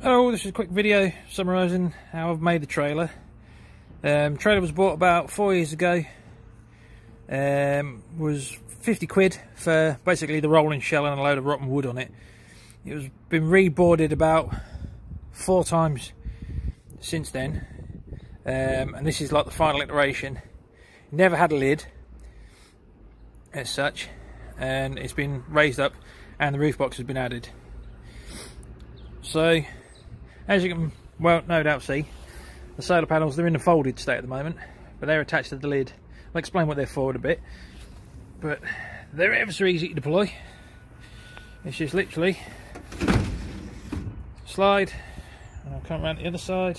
Oh, this is a quick video summarising how I've made the trailer. Trailer was bought about 4 years ago. Was 50 quid for basically the rolling shell and a load of rotten wood on it. It was been reboarded about 4 times since then, and this is like the final iteration. Never had a lid as such, and it's been raised up and the roof box has been added. So as you can well no doubt see, the solar panels, they're in a folded state at the moment, but they're attached to the lid. I'll explain what they're for in a bit, but they're ever so easy to deploy. It's just literally slide, and I'll come around the other side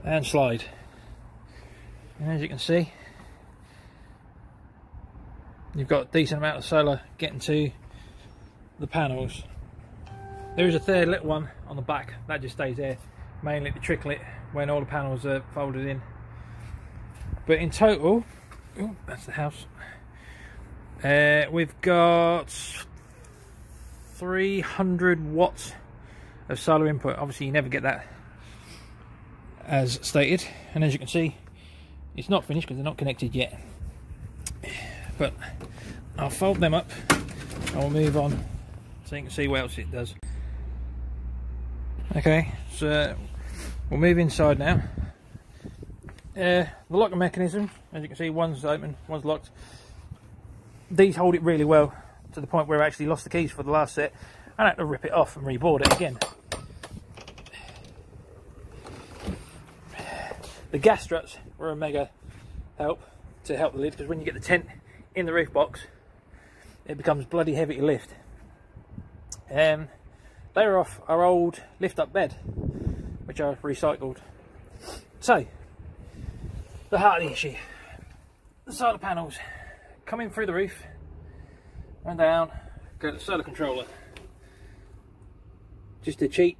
and slide, and as you can see, you've got a decent amount of solar getting to the panels. There is a third little one on the back that just stays there, mainly to trickle it when all the panels are folded in. But in total, oh, that's the house, we've got 300 watts of solar input. Obviously you never get that as stated, and as you can see, it's not finished because they're not connected yet, but I'll fold them up and we'll move on so you can see what else it does. Okay, so we'll move inside now. The locking mechanism, as you can see, one's open, one's locked. These hold it really well, to the point where I actually lost the keys for the last set and I had to rip it off and reboard it again. The gas struts were a mega help to help the lid, because when you get the tent in the roof box, it becomes bloody heavy to lift. They were off our old lift up bed, which I've recycled. So, the heart of the issue, the solar panels coming through the roof, run down, go to the solar controller. Just a cheap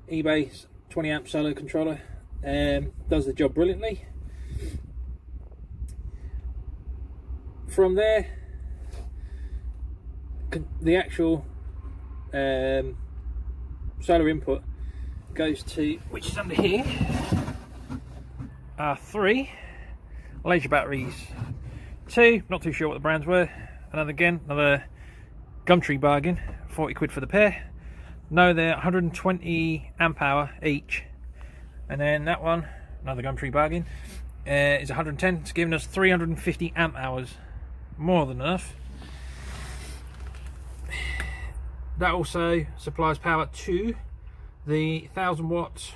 eBay 20 amp solar controller, does the job brilliantly. From there, the actual solar input goes to, which is under here, are 3 Leisure batteries. 2, not too sure what the brands were. Another Gumtree bargain, 40 quid for the pair. No, they're 120 amp hour each. And then that one, another Gumtree bargain, is 110. It's giving us 350 amp hours, more than enough. That also supplies power to the 1000 watts,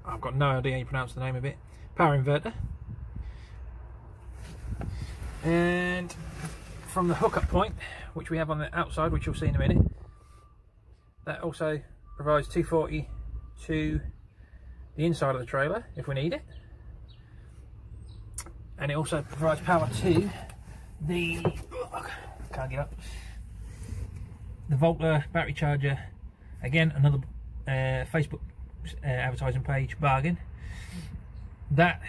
I've got no idea how you pronounce the name of it, power inverter. And from the hookup point, which we have on the outside, which you'll see in a minute, that also provides 240 to the inside of the trailer if we need it. And it also provides power to the, can't get up, the Volta battery charger. Again, another Facebook advertising page bargain. That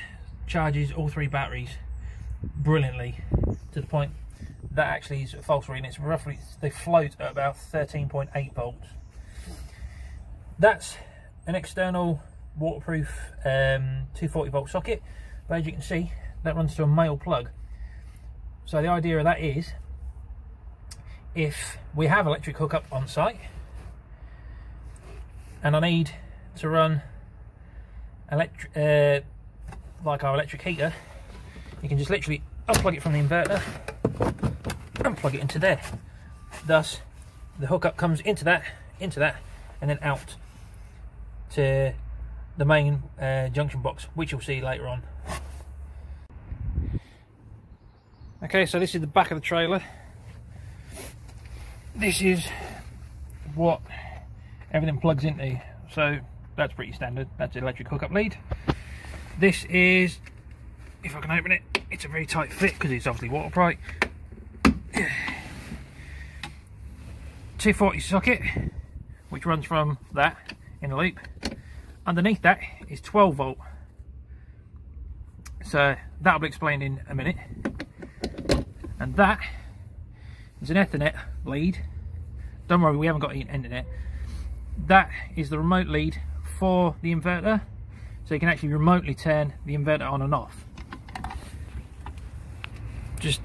charges all 3 batteries brilliantly, to the point that actually is false reading. It's roughly, they float at about 13.8 volts. That's an external waterproof 240 volt socket, but as you can see, that runs to a male plug. So the idea of that is, if we have electric hookup on site and I need to run electric, like our electric heater, you can just literally unplug it from the inverter and plug it into there. Thus the hookup comes into that, and then out to the main junction box, which you'll see later on. Okay, so this is the back of the trailer. This is what everything plugs into, so that's pretty standard. That's the electric hookup lead. This is, if I can open it, it's a very tight fit because it's obviously watertight. 240 socket, which runs from that in a loop. Underneath that is 12 volt. So that'll be explained in a minute. And that is an Ethernet lead don't worry, we haven't got internet. That is the remote lead for the inverter, so you can actually remotely turn the inverter on and off. Just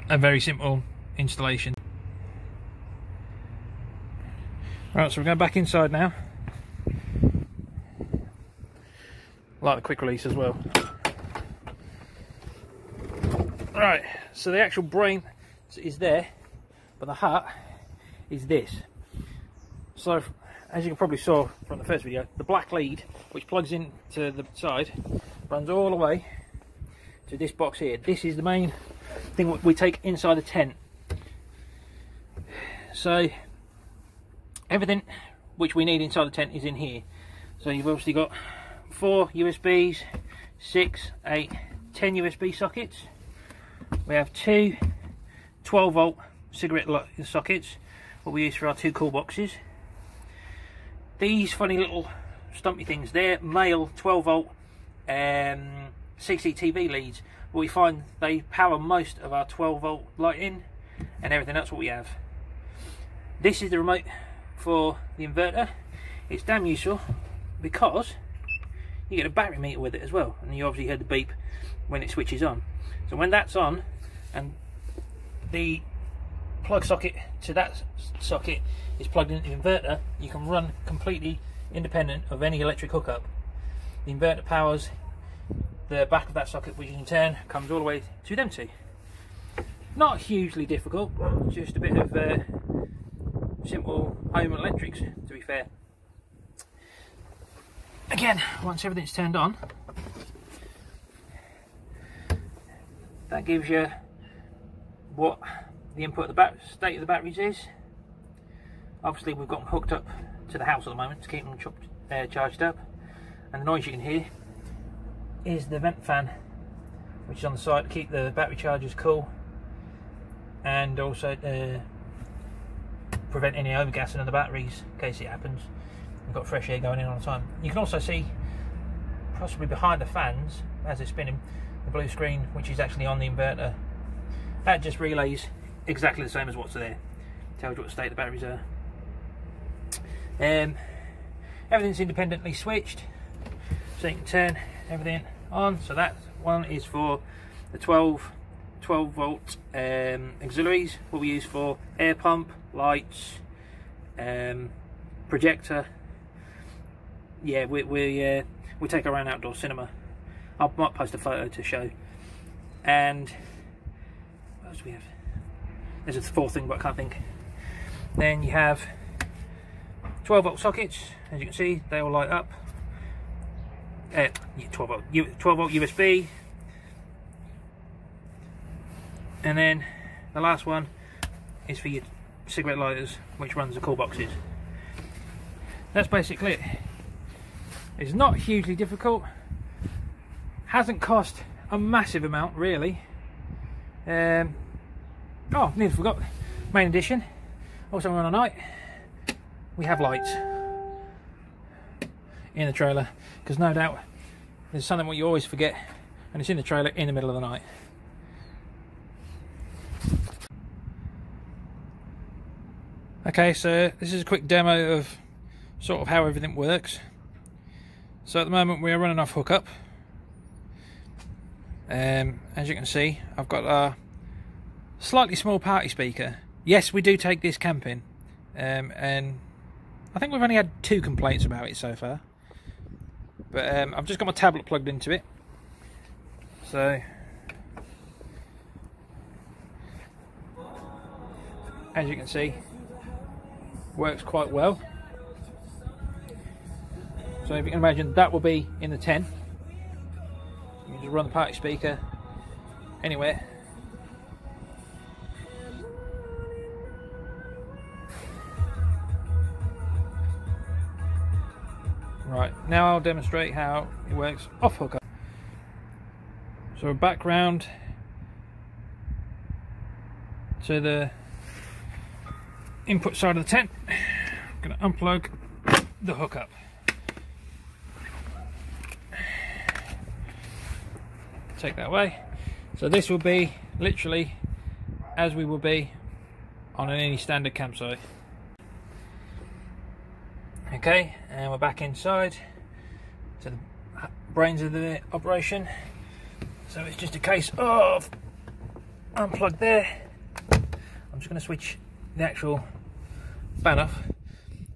a very simple installation. Right, so we're going back inside now. Like the quick release as well. Right, so the actual brain is there, but the heart is this. So, as you probably saw from the first video, the black lead, which plugs into the side, runs all the way to this box here. This is the main thing we take inside the tent. So, everything which we need inside the tent is in here. So you've obviously got 4 USBs, 6, 8, 10 USB sockets. We have 2 12-volt cigarette sockets, what we use for our 2 cool boxes. These funny little stumpy things, they're male 12-volt CCTV leads. But we find they power most of our 12-volt lighting and everything. That's what we have. This is the remote for the inverter. It's damn useful because you get a battery meter with it as well, and you obviously heard the beep when it switches on. So when that's on and the plug socket to that socket is plugged into the inverter, you can run completely independent of any electric hookup. The inverter powers the back of that socket, which in turn comes all the way to them two. Not hugely difficult, just a bit of simple home electrics, to be fair. Again, once everything's turned on, that gives you what the input of the state of the batteries is. Obviously we've got them hooked up to the house at the moment to keep them charged up, and the noise you can hear is the vent fan, which is on the side to keep the battery chargers cool, and also prevent any overgassing of the batteries in case it happens. We've got fresh air going in all the time. You can also see, possibly behind the fans as they're spinning, the blue screen which is actually on the inverter. That just relays exactly the same as what's there. Tells you what state the batteries are. Everything's independently switched, so you can turn everything on. So that one is for the 12 volt auxiliaries, what we use for air pump, lights, projector. Yeah, we take our own outdoor cinema. I might post a photo to show. And what else do we have? There's a 4th thing, but I can't think. Then you have 12-volt sockets. As you can see, they all light up. 12-volt USB. And then the last one is for your cigarette lighters, which runs the cool boxes. That's basically it. It's not hugely difficult. Hasn't cost a massive amount, really. Oh, nearly forgot. Main edition. Also on a night, we have lights in the trailer, because no doubt there's something what you always forget, and it's in the trailer in the middle of the night. Okay, so this is a quick demo of sort of how everything works. So at the moment we are running off hookup. As you can see, I've got a slightly small party speaker. Yes, we do take this camping, and I think we've only had 2 complaints about it so far. But I've just got my tablet plugged into it. So as you can see, works quite well. So if you can imagine, that will be in the tent. You can just run the party speaker anywhere. Right, now I'll demonstrate how it works off hookup. So background to the input side of the tent. I'm going to unplug the hookup. Take that away. So this will be literally as we will be on any standard campsite. Okay, and we're back inside to the brains of the operation. So it's just a case of unplug there. I'm just going to switch the actual fan off,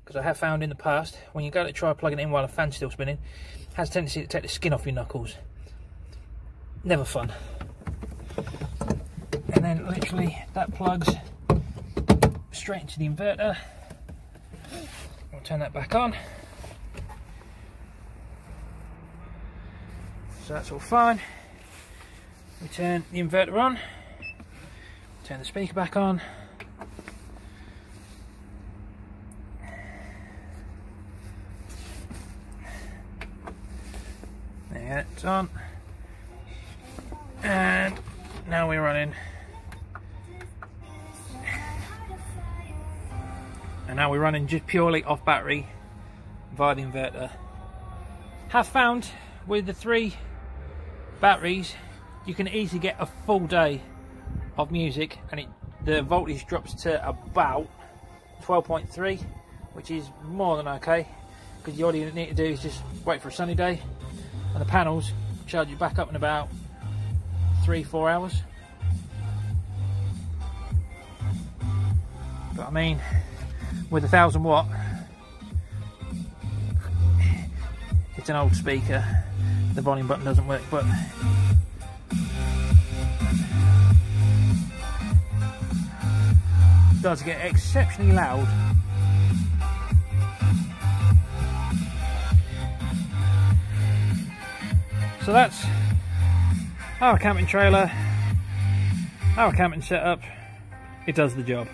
because I have found in the past when you go to try plugging it in while the fan's still spinning, it has a tendency to take the skin off your knuckles. Never fun. And then literally that plugs straight into the inverter. We'll turn that back on. So that's all fine. We turn the inverter on, turn the speaker back on. There you go, it's on. And now we're running. And now we're running just purely off battery via the inverter. Have found with the 3 batteries you can easily get a full day of music, and the voltage drops to about 12.3, which is more than okay, because all you need to do is just wait for a sunny day and the panels charge you back up in about 3-4 hours. But I mean, with 1000 watt, it's an old speaker, the volume button doesn't work, but it does get exceptionally loud. So that's our camping trailer, our camping setup. It does the job.